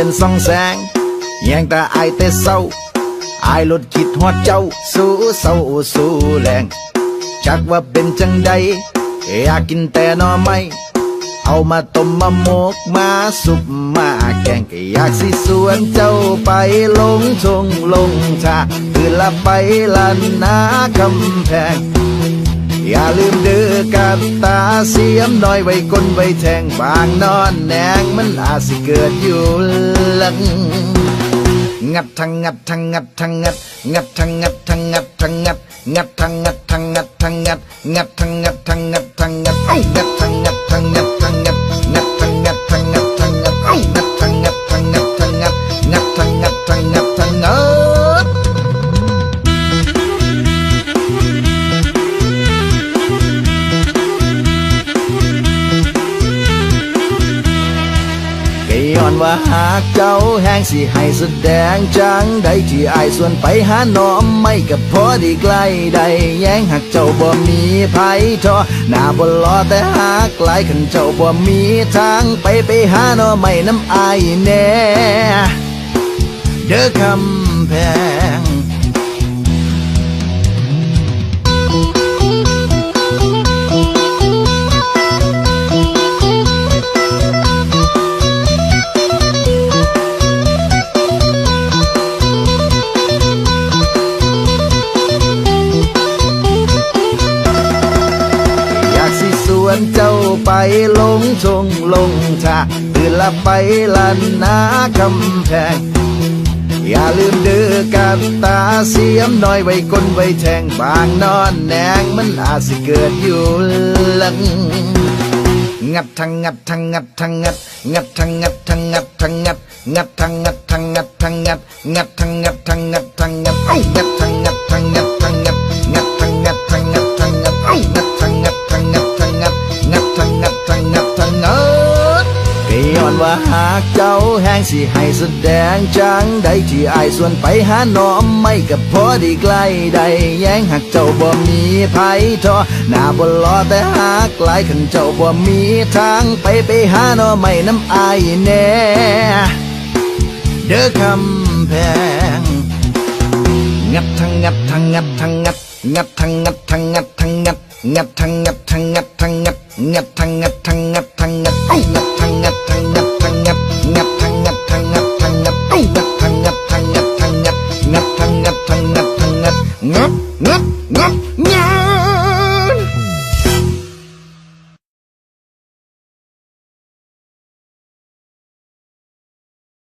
นส่องแสงแยงตาอายแต่เศร้าอายลดคิดฮอดเจ้าสู้เศร้าสู้แรงจักว่าเป็นจังใดอยากกินแต่หน่อไม้เอามาต้มมาหมกมาสุปมาแกงก็อยากสิสวนเจ้าไปลงทงลงทาตื่นละไปลันนาคำแพงอย่าลืมเด้อกับตาเสียมน้อยไว้ก้นไว้แทงบางนอนแนงมันอาจสิเกิดอยู่หลังงัดทั้งงัดทั้งงัดทั้งงัดงัดทั้งงัดทั้งงัดทั้งงัดงัดทั้งงัดทั้งงัดทั้งงัดงัดทั้งงัดทั้งงัดทั้งงัดงัดทั้งงัดทั้งงัดทั้งงัดงัดทั้งงัดทั้งงัดทั้งงัดงัดทั้งงัดทั้งงัดทั้งงัดงัดทั้งงัดทั้งงัดทั้งงัดย้อนว่าหากเจ้าแห้งสิให้แสดงจังใดที่อายส่วนไปหาน้อมไม่กับพอดีใกล้ใดแย้งหากเจ้าบ่มีไผทอหน้าบ่รอแต่หากไกลขันเจ้าบ่มีทางไปหาน้อไม่น้ำอายแน่เด้อคำแพงเจ้าไปลงทงลงทาตื่นละไปลันนาคำแพงอย่าลืมเด้อกับตาเสียมน้อยไว้ก้นไว้แทงบางนอนแนงมันอาจสิเกิดอยู่หลังงัดทั้งงัดทั้งงัดทั้งงัดงัดทั้งงัดทั้งงัดทั้งงัดงัดทั้งงัดทั้งงัดทั้งงัดงัดทั้งงัดทั้งงัดทั้งงัดงัดทั้งงัดทั้งงัดทั้งงัดงัดทั้งงัดทั้งงัดทั้งงัดงัดทั้งงัดทั้งงัดทั้งงัดงัดทั้งงัดทั้งงัดทั้งงัดก็ย้อนว่าหากเจ้าแห้งสิให้แสดงจังใดที่อายส่วนไปหาน้อมไม่กับพอดีใกล้ใดแย้งหากเจ้าบ่มีไผทอหน้าบ่รอแต่หากไกลขันเจ้าบ่มีทางไปหาน้อไม่น้ำอายแน่เด้อคำแพงงัดทั้งงัดทั้งงัดทั้งงัดงัดทั้งงัดทั้งงัดทั้งงัดงัดทั้งงัดทั้งงัดทั้งงัดงัดทั้งงัดทั้งงัดทั้งงัดงัดทั้งงัดทั้งงัดทั้งงัดงัดทั้งงัดทั้งงัดทั้งงัดงัดทั้งงัดทั้งงัดทั้งงัดงัดทั้งงัดทั้งงัดทั้งงัดงัดงัดงัด